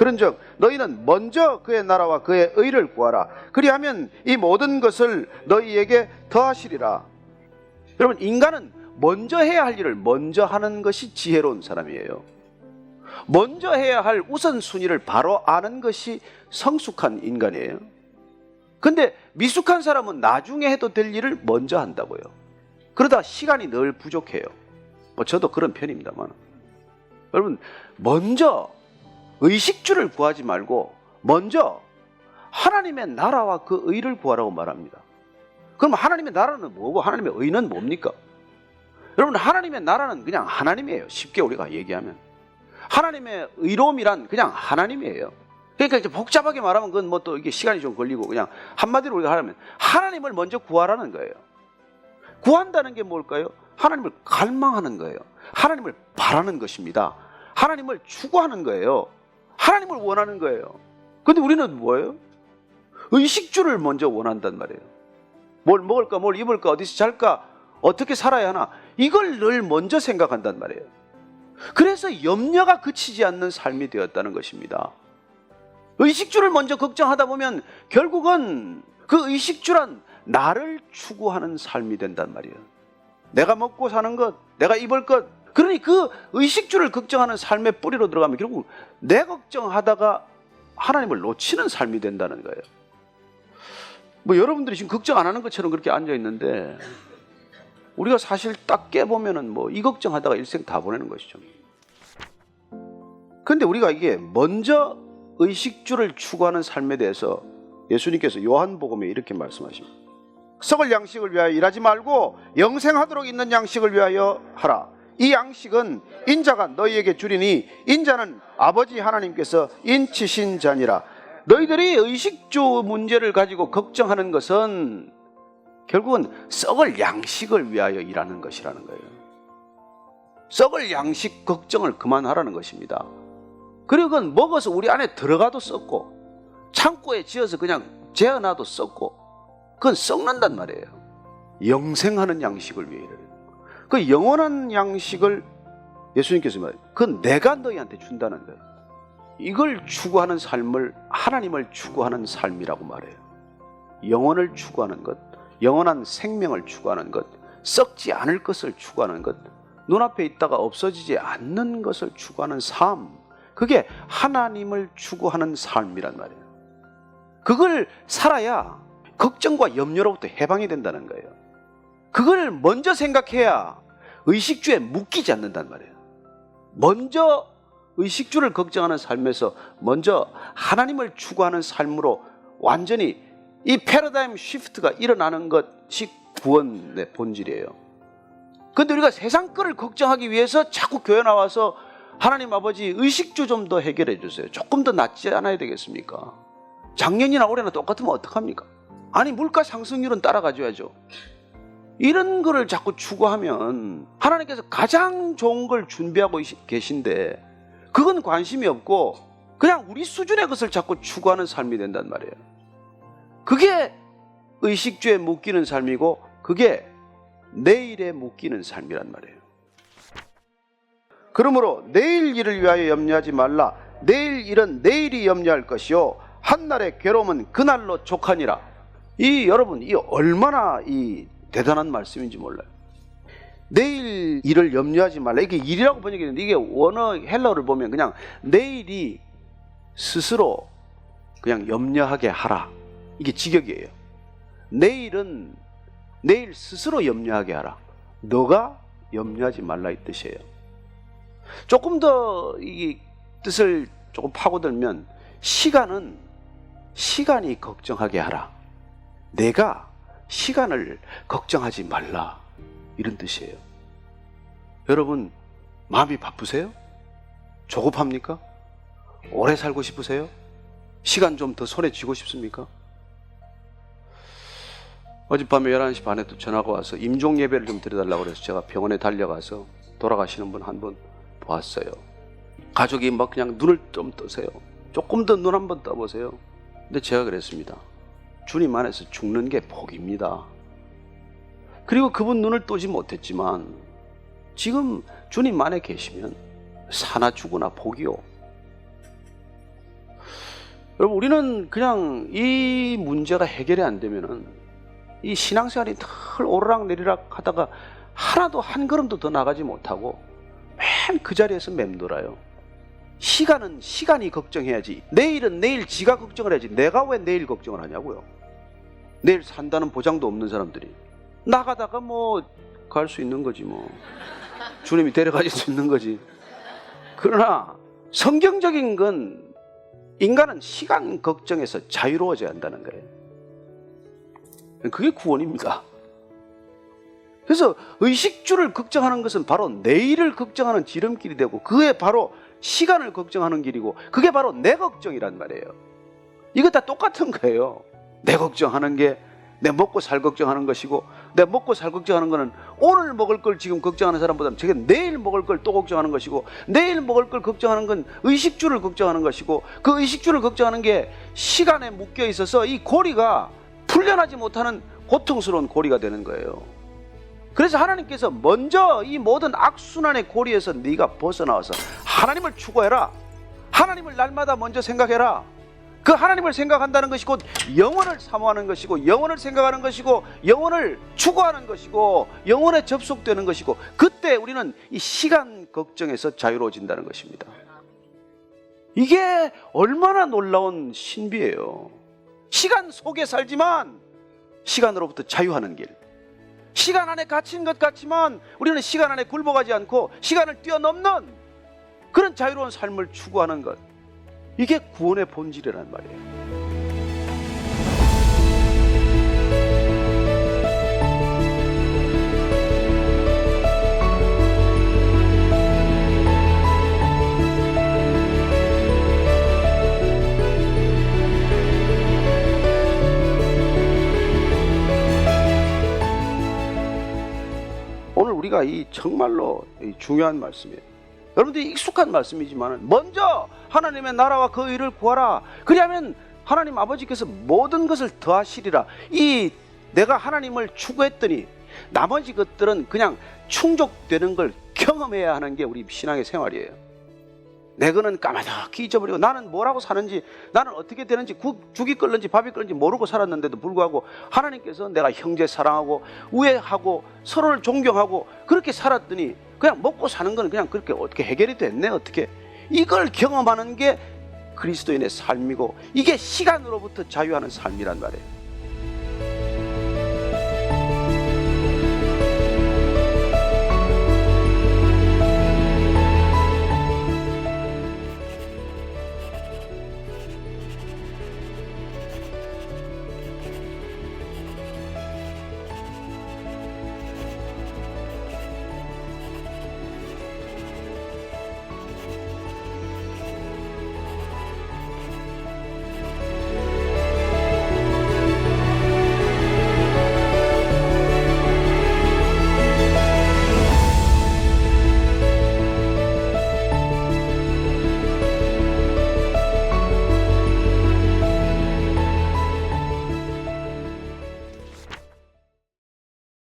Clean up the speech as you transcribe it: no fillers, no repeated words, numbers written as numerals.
그런즉 너희는 먼저 그의 나라와 그의 의를 구하라. 그리하면 이 모든 것을 너희에게 더하시리라. 여러분, 인간은 먼저 해야 할 일을 먼저 하는 것이 지혜로운 사람이에요. 먼저 해야 할 우선순위를 바로 아는 것이 성숙한 인간이에요. 근데 미숙한 사람은 나중에 해도 될 일을 먼저 한다고요. 그러다 시간이 늘 부족해요. 저도 그런 편입니다만, 여러분, 먼저 의식주를 구하지 말고 먼저 하나님의 나라와 그 의를 구하라고 말합니다. 그럼 하나님의 나라는 뭐고 하나님의 의는 뭡니까? 여러분, 하나님의 나라는 그냥 하나님이에요. 쉽게 우리가 얘기하면 하나님의 의로움이란 그냥 하나님이에요. 그러니까 이제 복잡하게 말하면 그건 뭐 또 이게 시간이 좀 걸리고, 그냥 한마디로 우리가 하려면 하나님을 먼저 구하라는 거예요. 구한다는 게 뭘까요? 하나님을 갈망하는 거예요. 하나님을 바라는 것입니다. 하나님을 추구하는 거예요. 하나님을 원하는 거예요. 근데 우리는 뭐예요? 의식주를 먼저 원한단 말이에요. 뭘 먹을까, 뭘 입을까, 어디서 잘까, 어떻게 살아야 하나, 이걸 늘 먼저 생각한단 말이에요. 그래서 염려가 그치지 않는 삶이 되었다는 것입니다. 의식주를 먼저 걱정하다 보면 결국은 그 의식주란 나를 추구하는 삶이 된단 말이에요. 내가 먹고 사는 것, 내가 입을 것, 그러니 그 의식주를 걱정하는 삶의 뿌리로 들어가면 결국 내 걱정하다가 하나님을 놓치는 삶이 된다는 거예요. 뭐 여러분들이 지금 걱정 안 하는 것처럼 그렇게 앉아 있는데, 우리가 사실 딱 깨보면은 뭐 이 걱정하다가 일생 다 보내는 것이죠. 그런데 우리가 이게 먼저 의식주를 추구하는 삶에 대해서 예수님께서 요한복음에 이렇게 말씀하십니다. 썩을 양식을 위하여 일하지 말고 영생하도록 있는 양식을 위하여 하라. 이 양식은 인자가 너희에게 주리니 인자는 아버지 하나님께서 인치신 자니라. 너희들이 의식주 문제를 가지고 걱정하는 것은 결국은 썩을 양식을 위하여 일하는 것이라는 거예요. 썩을 양식 걱정을 그만하라는 것입니다. 그리고 그건 먹어서 우리 안에 들어가도 썩고 창고에 지어서 그냥 재어놔도 썩고 그건 썩는단 말이에요. 영생하는 양식을 위해 일하는, 그 영원한 양식을 예수님께서 말해요. 그건 내가 너희한테 준다는 거예요. 이걸 추구하는 삶을 하나님을 추구하는 삶이라고 말해요. 영혼을 추구하는 것, 영원한 생명을 추구하는 것, 썩지 않을 것을 추구하는 것, 눈앞에 있다가 없어지지 않는 것을 추구하는 삶, 그게 하나님을 추구하는 삶이란 말이에요. 그걸 살아야 걱정과 염려로부터 해방이 된다는 거예요. 그걸 먼저 생각해야 의식주에 묶이지 않는단 말이에요. 먼저 의식주를 걱정하는 삶에서 먼저 하나님을 추구하는 삶으로 완전히 이 패러다임 시프트가 일어나는 것이 구원의 본질이에요. 그런데 우리가 세상 거를 걱정하기 위해서 자꾸 교회 나와서 하나님 아버지 의식주 좀 더 해결해 주세요. 조금 더 낫지 않아야 되겠습니까? 작년이나 올해나 똑같으면 어떡합니까? 아니 물가 상승률은 따라가줘야죠. 이런 거를 자꾸 추구하면 하나님께서 가장 좋은 걸 준비하고 계신데 그건 관심이 없고 그냥 우리 수준의 것을 자꾸 추구하는 삶이 된단 말이에요. 그게 의식주에 묶이는 삶이고 그게 내일에 묶이는 삶이란 말이에요. 그러므로 내일 일을 위하여 염려하지 말라. 내일 일은 내일이 염려할 것이요 한날의 괴로움은 그날로 족하니라. 여러분 이 얼마나 이 대단한 말씀인지 몰라요. 내일 일을 염려하지 말라. 이게 일이라고 번역했는데 이게 원어 헬라어를 보면 그냥 내일이 스스로 그냥 염려하게 하라. 이게 직역이에요. 내일은 내일 스스로 염려하게 하라. 너가 염려하지 말라 이 뜻이에요. 조금 더 이 뜻을 조금 파고들면 시간은 시간이 걱정하게 하라. 내가 시간을 걱정하지 말라. 이런 뜻이에요. 여러분 마음이 바쁘세요? 조급합니까? 오래 살고 싶으세요? 시간 좀 더 손에 쥐고 싶습니까? 어젯밤에 11시 반에 또 전화가 와서 임종 예배를 좀 드려달라고 그래서 제가 병원에 달려가서 돌아가시는 분 한 분 보았어요. 가족이 막 그냥 눈을 좀 뜨세요. 조금 더 눈 한번 떠보세요. 근데 제가 그랬습니다. 주님 안에서 죽는 게 복입니다. 그리고 그분 눈을 뜨지 못했지만 지금 주님 안에 계시면 사나 죽으나 복이요. 여러분, 우리는 그냥 이 문제가 해결이 안 되면은 이 신앙생활이 늘 오르락내리락 하다가 하나도 한 걸음도 더 나가지 못하고 맨 그 자리에서 맴돌아요. 시간은 시간이 걱정해야지, 내일은 내일 지가 걱정을 해야지 내가 왜 내일 걱정을 하냐고요. 내일 산다는 보장도 없는 사람들이 나가다가 뭐 갈 수 있는 거지, 뭐 주님이 데려가실 수 있는 거지. 그러나 성경적인 건 인간은 시간 걱정에서 자유로워져야 한다는 거예요. 그게 구원입니다. 그래서 의식주를 걱정하는 것은 바로 내일을 걱정하는 지름길이 되고, 그게 바로 시간을 걱정하는 길이고, 그게 바로 내 걱정이란 말이에요. 이거 다 똑같은 거예요. 내 걱정하는 게 내 먹고 살 걱정하는 것이고, 내 먹고 살 걱정하는 거는 오늘 먹을 걸 지금 걱정하는 사람보다는 저게 내일 먹을 걸 또 걱정하는 것이고, 내일 먹을 걸 걱정하는 건 의식주를 걱정하는 것이고, 그 의식주를 걱정하는 게 시간에 묶여 있어서 이 고리가 풀려나지 못하는 고통스러운 고리가 되는 거예요. 그래서 하나님께서 먼저 이 모든 악순환의 고리에서 네가 벗어나와서 하나님을 추구해라. 하나님을 날마다 먼저 생각해라. 그 하나님을 생각한다는 것이 곧 영혼을 사모하는 것이고, 영혼을 생각하는 것이고, 영혼을 추구하는 것이고, 영혼에 접속되는 것이고, 그때 우리는 이 시간 걱정에서 자유로워진다는 것입니다. 이게 얼마나 놀라운 신비예요. 시간 속에 살지만 시간으로부터 자유하는 길. 시간 안에 갇힌 것 같지만 우리는 시간 안에 굴복하지 않고 시간을 뛰어넘는 그런 자유로운 삶을 추구하는 것, 이게 구원의 본질이란 말이에요. 오늘 우리가 이 정말로 중요한 말씀이에요. 여러분들이 익숙한 말씀이지만, 먼저 하나님의 나라와 그 의를 구하라. 그리하면 하나님 아버지께서 모든 것을 더하시리라. 이 내가 하나님을 추구했더니 나머지 것들은 그냥 충족되는 걸 경험해야 하는 게 우리 신앙의 생활이에요. 내 거는 까마득히 잊어버리고, 나는 뭐라고 사는지, 나는 어떻게 되는지, 죽이 끓는지 밥이 끓는지 모르고 살았는데도 불구하고 하나님께서 내가 형제 사랑하고 우애하고 서로를 존경하고 그렇게 살았더니 그냥 먹고 사는 거는 그냥 그렇게 어떻게 해결이 됐네, 어떻게. 이걸 경험하는 게 그리스도인의 삶이고, 이게 시간으로부터 자유하는 삶이란 말이에요.